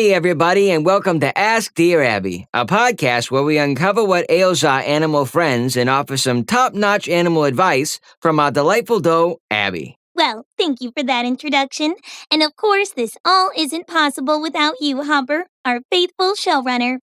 Hey, everybody, and welcome to Ask Dear Abby, a podcast where we uncover what ails our animal friends and offer some top-notch animal advice from our delightful doe, Abby. Well, thank you for that introduction. And of course, this all isn't possible without you, Hopper, our faithful showrunner.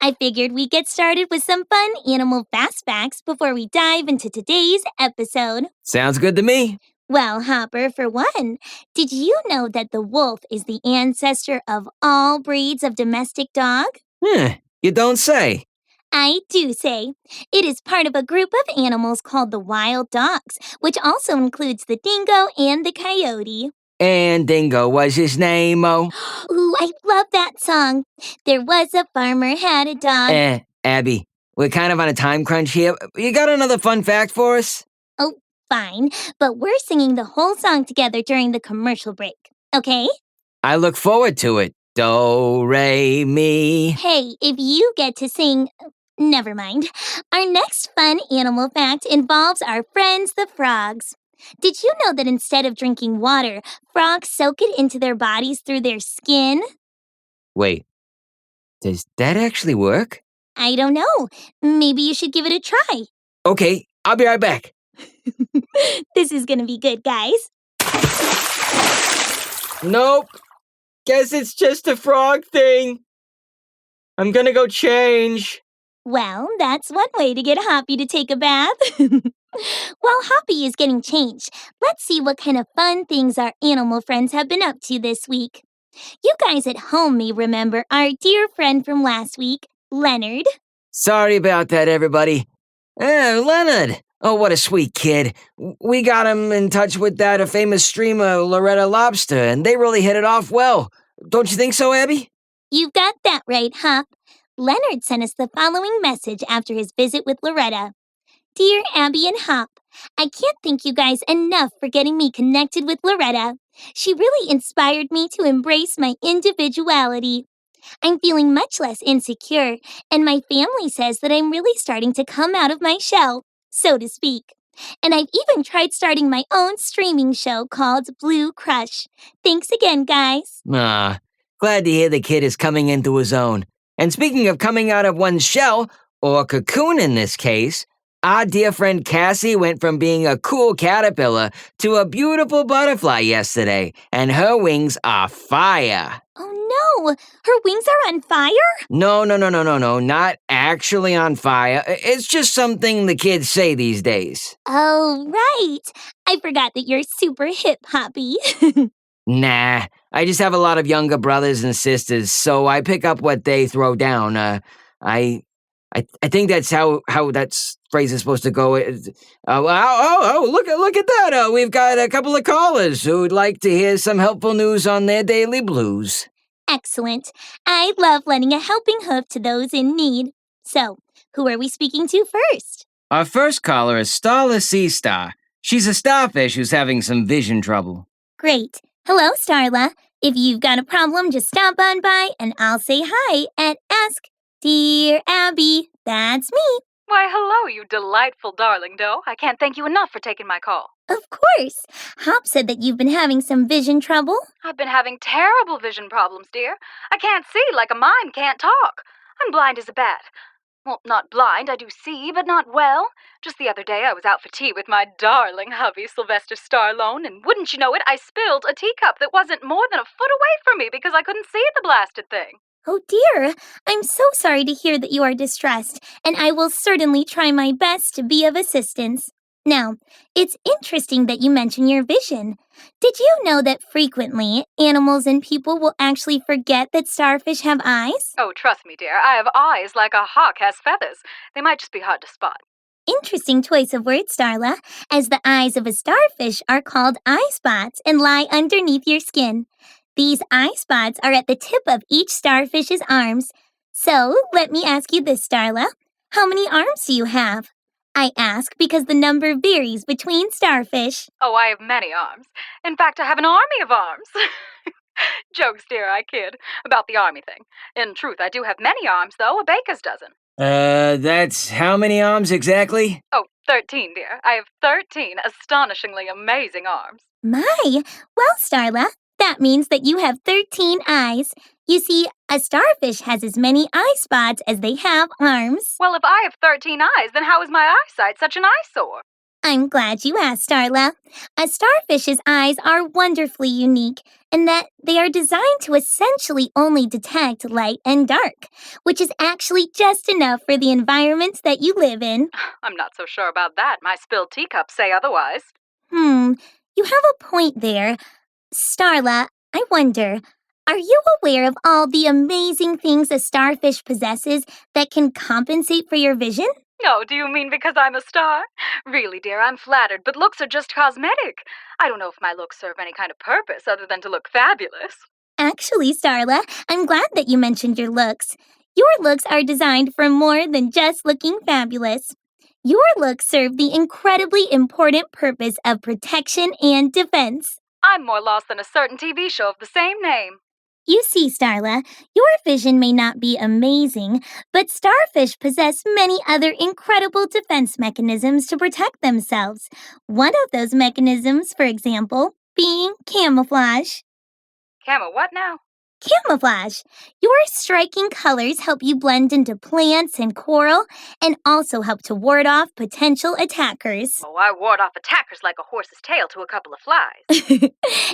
I figured we'd get started with some fun animal fast facts before we dive into today's episode. Sounds good to me. Well, Hopper, for one, did you know that the wolf is the ancestor of all breeds of domestic dog? You don't say. I do say. It is part of a group of animals called the wild dogs, which also includes the dingo and the coyote. And Dingo was his name, oh? Ooh, I love that song. There was a farmer had a dog. Abby, we're kind of on a time crunch here. You got another fun fact for us? Oh, fine, but we're singing the whole song together during the commercial break, okay? I look forward to it. Do, re, mi. Hey, if you get to sing, never mind. Our next fun animal fact involves our friends the frogs. Did you know that instead of drinking water, frogs soak it into their bodies through their skin? Wait, does that actually work? I don't know. Maybe you should give it a try. Okay, I'll be right back. This is gonna be good, guys. Nope. Guess it's just a frog thing. I'm gonna go change. Well, that's one way to get Hoppy to take a bath. While Hoppy is getting changed, let's see what kind of fun things our animal friends have been up to this week. You guys at home may remember our dear friend from last week, Leonard. Sorry about that, everybody. Leonard. Oh, what a sweet kid. We got him in touch with that famous streamer, Loretta Lobster, and they really hit it off well. Don't you think so, Abby? You've got that right, Hop. Leonard sent us the following message after his visit with Loretta. Dear Abby and Hop, I can't thank you guys enough for getting me connected with Loretta. She really inspired me to embrace my individuality. I'm feeling much less insecure, and my family says that I'm really starting to come out of my shell, so to speak. And I've even tried starting my own streaming show called Blue Crush. Thanks again, guys. Glad to hear the kid is coming into his own. And speaking of coming out of one's shell, or cocoon in this case, our dear friend Cassie went from being a cool caterpillar to a beautiful butterfly yesterday, and her wings are fire. Oh no, her wings are on fire? No, not actually on fire. It's just something the kids say these days. Oh, right. I forgot that you're super hip, Hoppy. Nah, I just have a lot of younger brothers and sisters, so I pick up what they throw down. I think that's how that phrase is supposed to go. Look at that! We've got a couple of callers who'd like to hear some helpful news on their daily blues. Excellent. I love lending a helping hoof to those in need. So, who are we speaking to first? Our first caller is Starla Seastar. She's a starfish who's having some vision trouble. Great. Hello, Starla. If you've got a problem, just stop on by and I'll say hi and ask Dear Abby. That's me. Why, hello, you delightful darling doe. I can't thank you enough for taking my call. Of course. Hop said that you've been having some vision trouble. I've been having terrible vision problems, dear. I can't see like a mime can't talk. I'm blind as a bat. Well, not blind, I do see, but not well. Just the other day I was out for tea with my darling hubby, Sylvester Stallone, and wouldn't you know it, I spilled a teacup that wasn't more than a foot away from me because I couldn't see the blasted thing. Oh dear, I'm so sorry to hear that you are distressed, and I will certainly try my best to be of assistance. Now, it's interesting that you mention your vision. Did you know that frequently animals and people will actually forget that starfish have eyes? Oh, trust me, dear, I have eyes like a hawk has feathers. They might just be hard to spot. Interesting choice of words, Starla, as the eyes of a starfish are called eye spots and lie underneath your skin. These eye spots are at the tip of each starfish's arms. So, let me ask you this, Starla. How many arms do you have? I ask because the number varies between starfish. Oh, I have many arms. In fact, I have an army of arms. Jokes, dear, I kid. About the army thing. In truth, I do have many arms, though, a baker's dozen. That's how many arms exactly? Oh, 13, dear. I have 13 astonishingly amazing arms. My! Well, Starla, that means that you have 13 eyes. You see, A starfish has as many eye spots as they have arms. Well, if I have 13 eyes, then how is my eyesight such an eyesore? I'm glad you asked, Starla. A starfish's eyes are wonderfully unique in that they are designed to essentially only detect light and dark, which is actually just enough for the environments that you live in. I'm not so sure about that. My spilled teacups say otherwise. You have a point there. Starla, I wonder, are you aware of all the amazing things a starfish possesses that can compensate for your vision? No, do you mean because I'm a star? Really, dear, I'm flattered, but looks are just cosmetic. I don't know if my looks serve any kind of purpose other than to look fabulous. Actually, Starla, I'm glad that you mentioned your looks. Your looks are designed for more than just looking fabulous. Your looks serve the incredibly important purpose of protection and defense. I'm more lost than a certain TV show of the same name. You see, Starla, your vision may not be amazing, but starfish possess many other incredible defense mechanisms to protect themselves. One of those mechanisms, for example, being camouflage. What now? Camouflage. Your striking colors help you blend into plants and coral and also help to ward off potential attackers. Oh, I ward off attackers like a horse's tail to a couple of flies.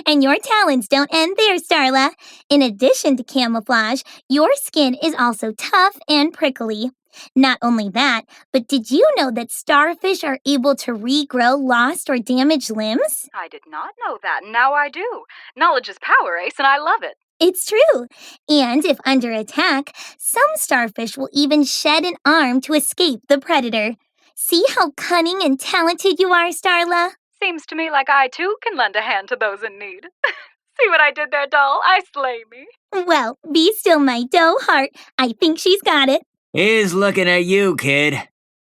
And your talents don't end there, Starla. In addition to camouflage, your skin is also tough and prickly. Not only that, but did you know that starfish are able to regrow lost or damaged limbs? I did not know that, and now I do. Knowledge is power, Ace, and I love it. It's true. And if under attack, some starfish will even shed an arm to escape the predator. See how cunning and talented you are, Starla? Seems to me like I, too, can lend a hand to those in need. See what I did there, doll? I slay me. Well, be still, my doe heart. I think she's got it. He's looking at you, kid.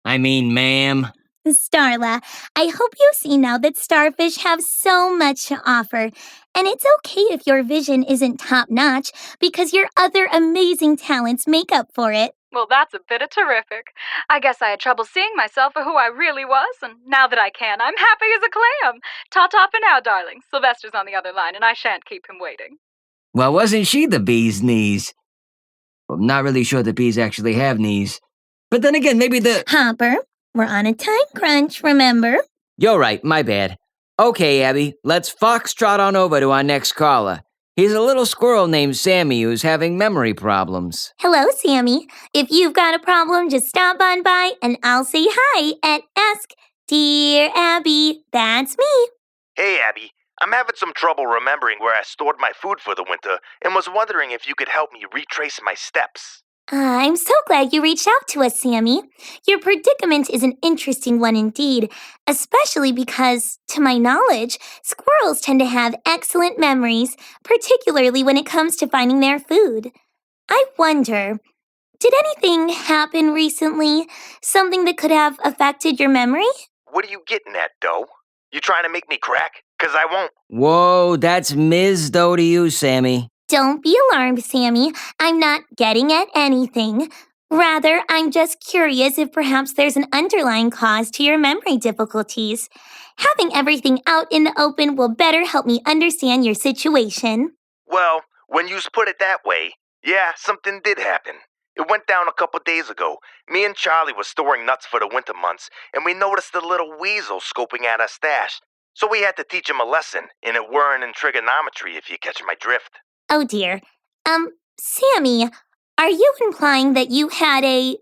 I mean, ma'am. Starla, I hope you see now that starfish have so much to offer. And it's okay if your vision isn't top-notch because your other amazing talents make up for it. Well, that's a bit of terrific. I guess I had trouble seeing myself for who I really was, and now that I can, I'm happy as a clam. Ta-ta for now, darling. Sylvester's on the other line, and I shan't keep him waiting. Well, wasn't she the bee's knees? Well, I'm not really sure the bees actually have knees. But then again, maybe the... Hopper, we're on a time crunch, remember? You're right, my bad. Okay, Abby, let's foxtrot on over to our next caller. He's a little squirrel named Sammy who's having memory problems. Hello, Sammy. If you've got a problem, just stop on by and I'll say hi and ask, Dear Abby, that's me. Hey, Abby. I'm having some trouble remembering where I stored my food for the winter and was wondering if you could help me retrace my steps. I'm so glad you reached out to us, Sammy. Your predicament is an interesting one indeed, especially because, to my knowledge, squirrels tend to have excellent memories, particularly when it comes to finding their food. I wonder, did anything happen recently? Something that could have affected your memory? What are you getting at, Doe? You trying to make me crack? 'Cause I won't. Whoa, that's Ms. Doe to you, Sammy. Don't be alarmed, Sammy. I'm not getting at anything. Rather, I'm just curious if perhaps there's an underlying cause to your memory difficulties. Having everything out in the open will better help me understand your situation. Well, when you put it that way, yeah, something did happen. It went down a couple days ago. Me and Charlie were storing nuts for the winter months, and we noticed a little weasel scoping at our stash. So we had to teach him a lesson, and it weren't in trigonometry, if you catch my drift. Oh dear. Sammy, are you implying that you had a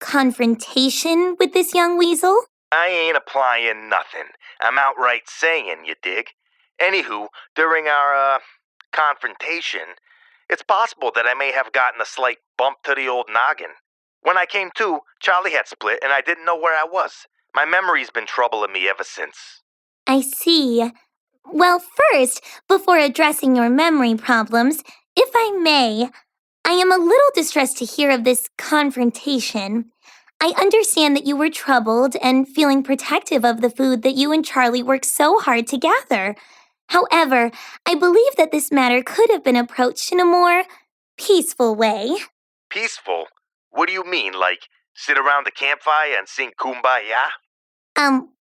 confrontation with this young weasel? I ain't applying nothing. I'm outright saying, you dig? Anywho, during our, confrontation, it's possible that I may have gotten a slight bump to the old noggin. When I came to, Charlie had split and I didn't know where I was. My memory's been troubling me ever since. I see. Well, first, before addressing your memory problems, if I may, I am a little distressed to hear of this confrontation. I understand that you were troubled and feeling protective of the food that you and Charlie worked so hard to gather. However, I believe that this matter could have been approached in a more peaceful way. Peaceful? What do you mean, like, sit around the campfire and sing Kumbaya?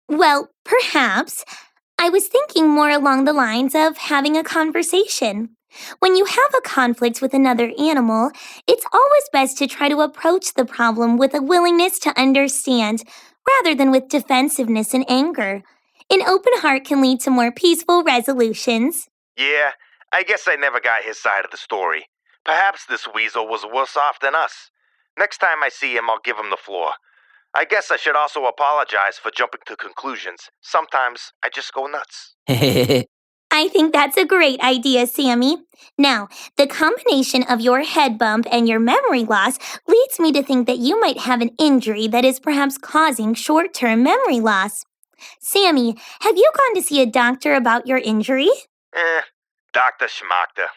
Well, perhaps. I was thinking more along the lines of having a conversation. When you have a conflict with another animal, it's always best to try to approach the problem with a willingness to understand rather than with defensiveness and anger. An open heart can lead to more peaceful resolutions. Yeah, I guess I never got his side of the story. Perhaps this weasel was worse off than us. Next time I see him, I'll give him the floor. I guess I should also apologize for jumping to conclusions. Sometimes I just go nuts. I think that's a great idea, Sammy. Now, the combination of your head bump and your memory loss leads me to think that you might have an injury that is perhaps causing short-term memory loss. Sammy, have you gone to see a doctor about your injury? Dr. Schmachter.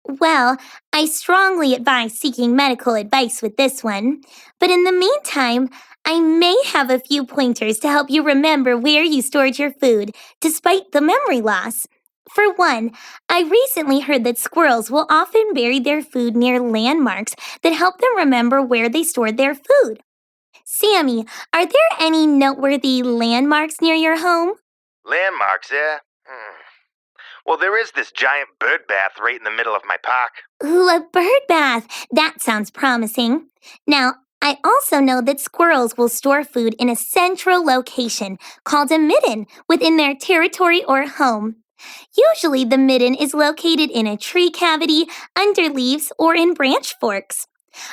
Well, I strongly advise seeking medical advice with this one. But in the meantime, I may have a few pointers to help you remember where you stored your food, despite the memory loss. For one, I recently heard that squirrels will often bury their food near landmarks that help them remember where they stored their food. Sammy, are there any noteworthy landmarks near your home? Landmarks, yeah? Well, there is this giant bird bath right in the middle of my park. Ooh, a bird bath. That sounds promising. Now, I also know that squirrels will store food in a central location called a midden within their territory or home. Usually, the midden is located in a tree cavity, under leaves, or in branch forks.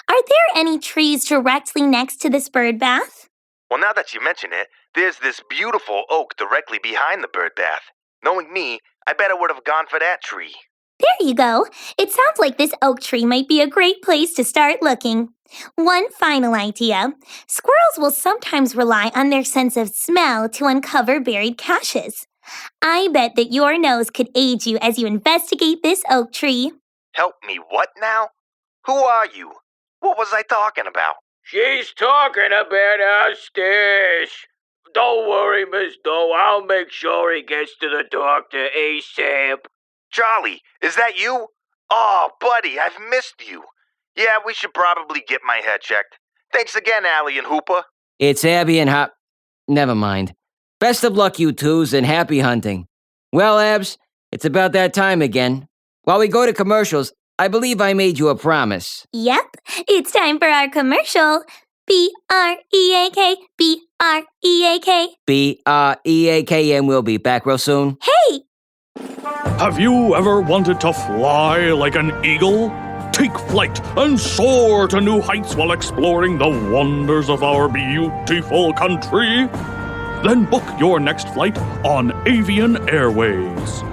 Are there any trees directly next to this bird bath? Well, now that you mention it, there's this beautiful oak directly behind the bird bath. Knowing me, I bet I would have gone for that tree. There you go. It sounds like this oak tree might be a great place to start looking. One final idea. Squirrels will sometimes rely on their sense of smell to uncover buried caches. I bet that your nose could aid you as you investigate this oak tree. Help me what now? Who are you? What was I talking about? She's talking about our stash. Don't worry, Miss Doe. I'll make sure he gets to the doctor ASAP. Charlie, is that you? Oh, buddy, I've missed you. Yeah, we should probably get my head checked. Thanks again, Allie and Hooper. It's Abby and Hop. Never mind. Best of luck, you twos, and happy hunting. Well, Abs, it's about that time again. While we go to commercials, I believe I made you a promise. Yep, it's time for our commercial. B-R-E-A-K, B-R-E-A-K. B-R-E-A-K, and we'll be back real soon. Hey! Have you ever wanted to fly like an eagle? Take flight and soar to new heights while exploring the wonders of our beautiful country. Then book your next flight on Avian Airways.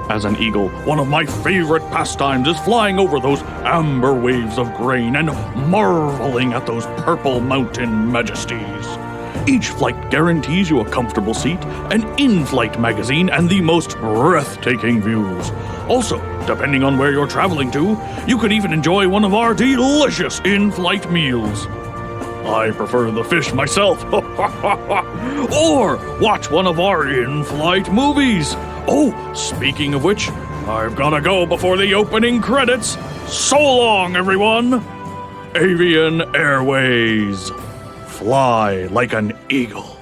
As an eagle, one of my favorite pastimes is flying over those amber waves of grain and marveling at those purple mountain majesties. Each flight guarantees you a comfortable seat, an in-flight magazine, and the most breathtaking views. Also, depending on where you're traveling to, you can even enjoy one of our delicious in-flight meals. I prefer the fish myself. Or watch one of our in-flight movies. Oh, speaking of which, I've gotta go before the opening credits. So long, everyone. Avian Airways. Fly like an eagle.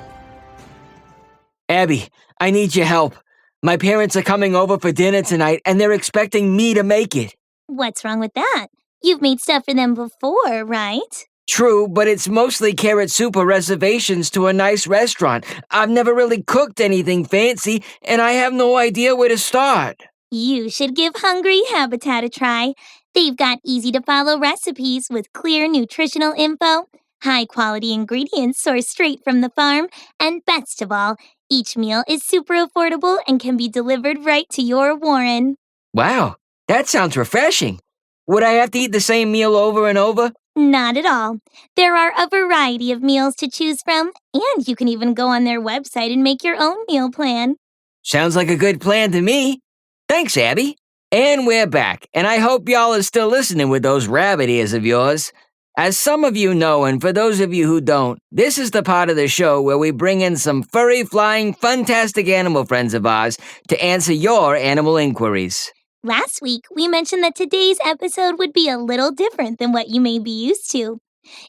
Abby, I need your help. My parents are coming over for dinner tonight, and they're expecting me to make it. What's wrong with that? You've made stuff for them before, right? True, but it's mostly carrot soup or reservations to a nice restaurant. I've never really cooked anything fancy, and I have no idea where to start. You should give Hungry Habitat a try. They've got easy-to-follow recipes with clear nutritional info, high-quality ingredients sourced straight from the farm, and best of all, each meal is super affordable and can be delivered right to your Warren. Wow, that sounds refreshing. Would I have to eat the same meal over and over? Not at all. There are a variety of meals to choose from, and you can even go on their website and make your own meal plan. Sounds like a good plan to me. Thanks, Abby. And we're back, and I hope y'all are still listening with those rabbit ears of yours. As some of you know, and for those of you who don't, this is the part of the show where we bring in some furry, flying, fantastic animal friends of ours to answer your animal inquiries. Last week, we mentioned that today's episode would be a little different than what you may be used to.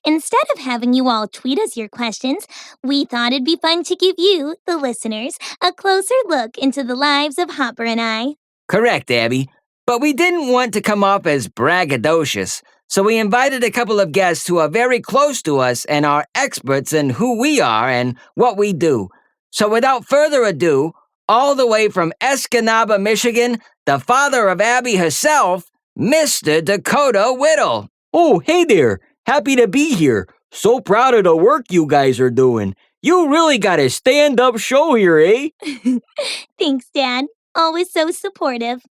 Instead of having you all tweet us your questions, we thought it'd be fun to give you, the listeners, a closer look into the lives of Hopper and I. Correct, Abby. But we didn't want to come off as braggadocious, so we invited a couple of guests who are very close to us and are experts in who we are and what we do. So without further ado, all the way from Escanaba, Michigan, the father of Abby herself, Mr. Dakota Whittle. Oh, hey there. Happy to be here. So proud of the work you guys are doing. You really got a stand-up show here, eh? Thanks, Dad. Always so supportive.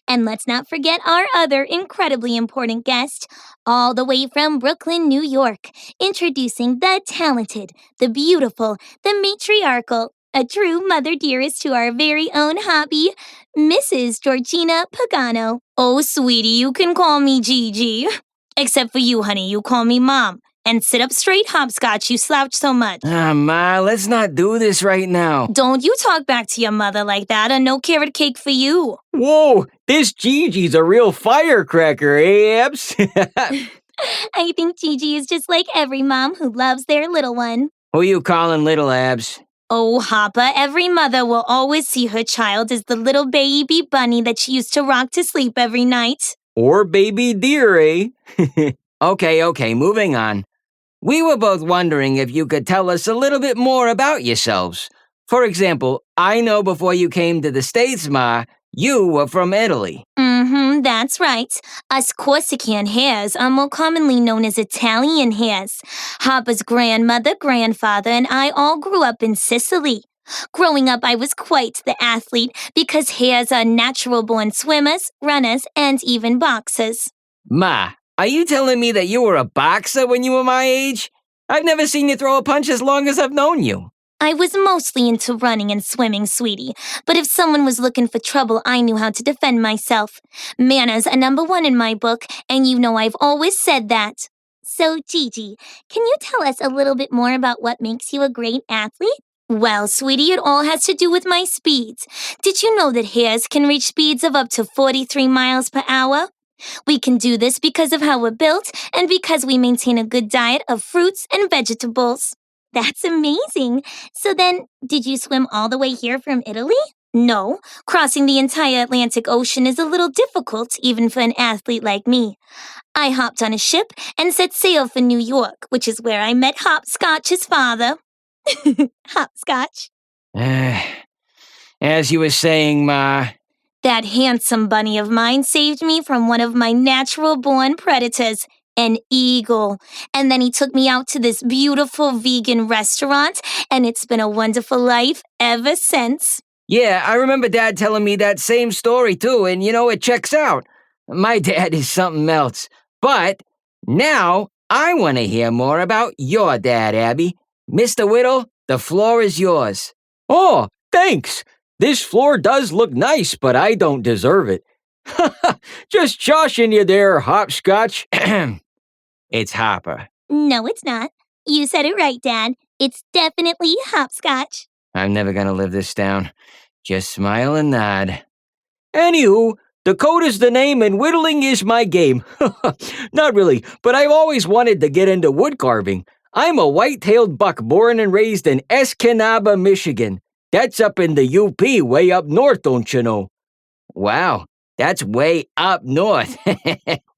And let's not forget our other incredibly important guest, all the way from Brooklyn, New York, introducing the talented, the beautiful, the matriarchal, a true mother dearest to our very own hobby, Mrs. Georgina Pagano. Oh, sweetie, you can call me Gigi. Except for you, honey, you call me Mom. And sit up straight, hopscotch, you slouch so much. Ma, let's not do this right now. Don't you talk back to your mother like that, a no carrot cake for you. Whoa, this Gigi's a real firecracker, eh, Abs? I think Gigi is just like every mom who loves their little one. Who you calling little Abs? Oh, Hopper, every mother will always see her child as the little baby bunny that she used to rock to sleep every night. Or baby deer, eh? Okay, moving on. We were both wondering if you could tell us a little bit more about yourselves. For example, I know before you came to the States, Ma, you were from Italy. That's right. Us Corsican hares are more commonly known as Italian hares. Hopper's grandmother, grandfather, and I all grew up in Sicily. Growing up, I was quite the athlete because hares are natural-born swimmers, runners, and even boxers. Ma, are you telling me that you were a boxer when you were my age? I've never seen you throw a punch as long as I've known you. I was mostly into running and swimming, sweetie. But if someone was looking for trouble, I knew how to defend myself. Manners are number one in my book, and you know I've always said that. So, Gigi, can you tell us a little bit more about what makes you a great athlete? Well, sweetie, it all has to do with my speeds. Did you know that hares can reach speeds of up to 43 miles per hour? We can do this because of how we're built and because we maintain a good diet of fruits and vegetables. That's amazing. So then, did you swim all the way here from Italy? No, crossing the entire Atlantic Ocean is a little difficult, even for an athlete like me. I hopped on a ship and set sail for New York, which is where I met Hopscotch's father. Hopscotch. As you were saying, Ma... That handsome bunny of mine saved me from one of my natural-born predators, an eagle. And then he took me out to this beautiful vegan restaurant, and it's been a wonderful life ever since. Yeah, I remember Dad telling me that same story too, and you know, it checks out. My dad is something else. But now I want to hear more about your dad, Abby. Mr. Whittle, the floor is yours. Oh, thanks. This floor does look nice, but I don't deserve it. Just joshing you there, Hopscotch. It's Hopper. No, it's not. You said it right, Dad. It's definitely Hopscotch. I'm never gonna live this down. Just smile and nod. Anywho, Dakota's the name and whittling is my game. Not really, but I've always wanted to get into wood carving. I'm a white-tailed buck born and raised in Escanaba, Michigan. That's up in the UP, way up north, don't you know? Wow, that's way up north.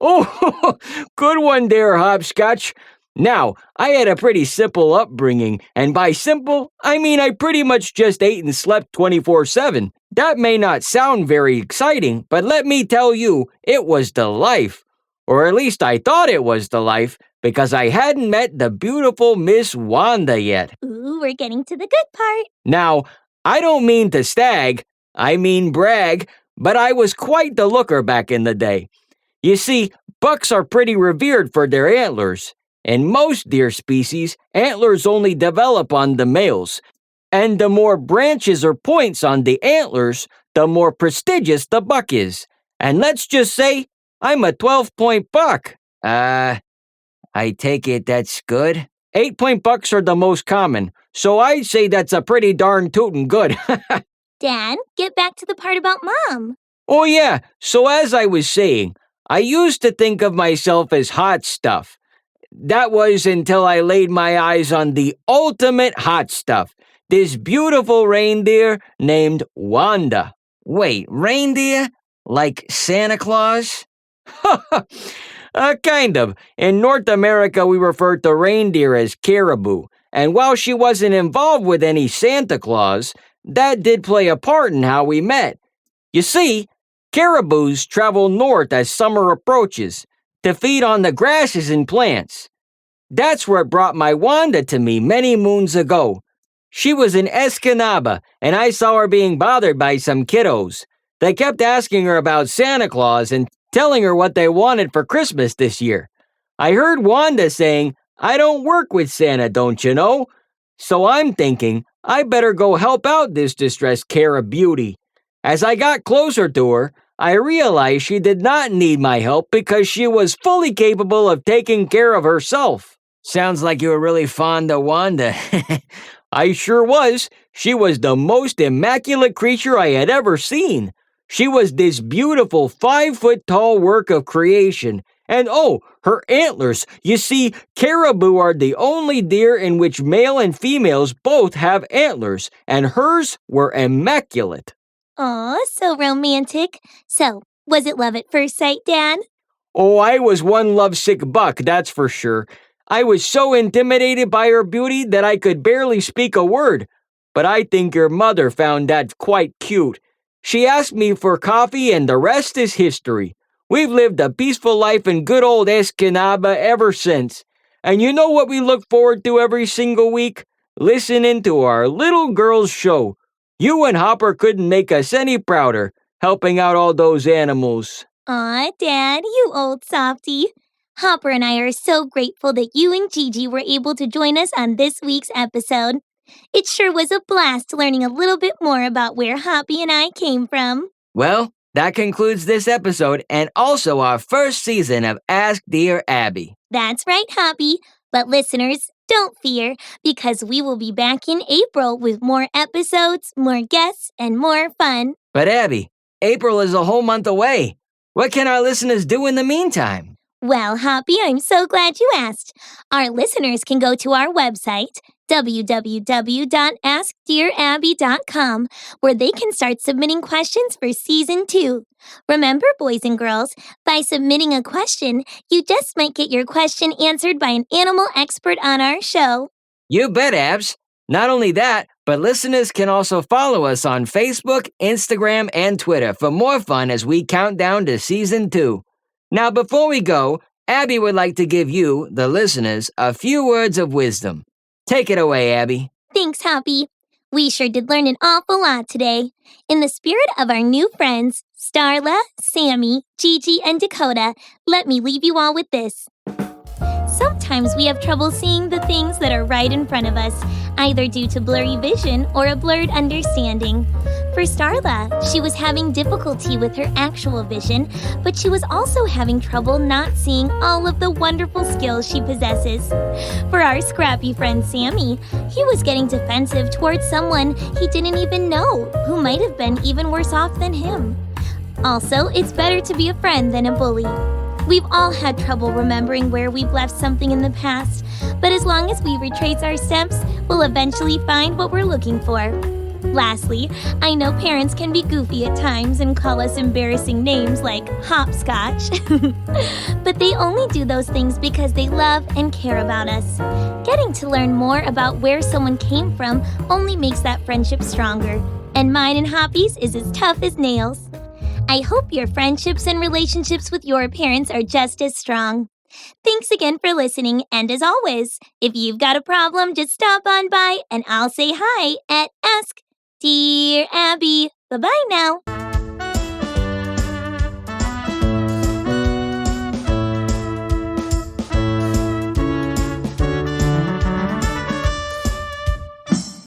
Oh, good one there, Hopscotch. Now, I had a pretty simple upbringing, and by simple, I mean I pretty much just ate and slept 24/7. That may not sound very exciting, but let me tell you, it was the life. Or at least I thought it was the life, because I hadn't met the beautiful Miss Wanda yet. Ooh, we're getting to the good part. Now, I don't mean to stag, I mean brag, but I was quite the looker back in the day. You see, bucks are pretty revered for their antlers. In most deer species, antlers only develop on the males. And the more branches or points on the antlers, the more prestigious the buck is. And let's just say, I'm a 12-point buck. I take it that's good? 8-point bucks are the most common, so I'd say that's a pretty darn tootin' good. Dad, get back to the part about Mom. Oh yeah, so as I was saying, I used to think of myself as hot stuff. That was until I laid my eyes on the ultimate hot stuff, this beautiful reindeer named Wanda. Wait, reindeer? Like Santa Claus? Kind of. In North America, we refer to reindeer as caribou. And while she wasn't involved with any Santa Claus, that did play a part in how we met. You see, caribous travel north as summer approaches to feed on the grasses and plants. That's what brought my Wanda to me many moons ago. She was in Escanaba, and I saw her being bothered by some kiddos. They kept asking her about Santa Claus and telling her what they wanted for Christmas this year. I heard Wanda saying, "I don't work with Santa, don't you know?" So I'm thinking, I better go help out this distressed Cara beauty. As I got closer to her, I realized she did not need my help because she was fully capable of taking care of herself. Sounds like you were really fond of Wanda. I sure was. She was the most immaculate creature I had ever seen. She was this beautiful 5-foot-tall work of creation. And oh, her antlers. You see, caribou are the only deer in which male and females both have antlers, and hers were immaculate. Aw, so romantic. So, was it love at first sight, Dad? Oh, I was one lovesick buck, that's for sure. I was so intimidated by her beauty that I could barely speak a word. But I think your mother found that quite cute. She asked me for coffee and the rest is history. We've lived a peaceful life in good old Escanaba ever since. And you know what we look forward to every single week? Listening to our little girl's show. You and Hopper couldn't make us any prouder, helping out all those animals. Aw, Dad, you old softy. Hopper and I are so grateful that you and Gigi were able to join us on this week's episode. It sure was a blast learning a little bit more about where Hoppy and I came from. Well, that concludes this episode and also our first season of Ask Dear Abby. That's right, Hoppy. But listeners, don't fear, because we will be back in April with more episodes, more guests, and more fun. But Abby, April is a whole month away. What can our listeners do in the meantime? Well, Hoppy, I'm so glad you asked. Our listeners can go to our website, www.askdearabby.com, where they can start submitting questions for Season 2. Remember, boys and girls, by submitting a question, you just might get your question answered by an animal expert on our show. You bet, Abs. Not only that, but listeners can also follow us on Facebook, Instagram, and Twitter for more fun as we count down to Season 2. Now, before we go, Abby would like to give you, the listeners, a few words of wisdom. Take it away, Abby. Thanks, Hoppy. We sure did learn an awful lot today. In the spirit of our new friends, Starla, Sammy, Gigi, and Dakota, let me leave you all with this. Sometimes we have trouble seeing the things that are right in front of us, either due to blurry vision or a blurred understanding. For Starla, she was having difficulty with her actual vision, but she was also having trouble not seeing all of the wonderful skills she possesses. For our scrappy friend Sammy, he was getting defensive towards someone he didn't even know, who might have been even worse off than him. Also, it's better to be a friend than a bully. We've all had trouble remembering where we've left something in the past, but as long as we retrace our steps, we'll eventually find what we're looking for. Lastly, I know parents can be goofy at times and call us embarrassing names like hopscotch, but they only do those things because they love and care about us. Getting to learn more about where someone came from only makes that friendship stronger, and mine and Hoppy's is as tough as nails. I hope your friendships and relationships with your parents are just as strong. Thanks again for listening, and as always, if you've got a problem, just stop on by and I'll say hi at Ask Dear Abby. Bye-bye now.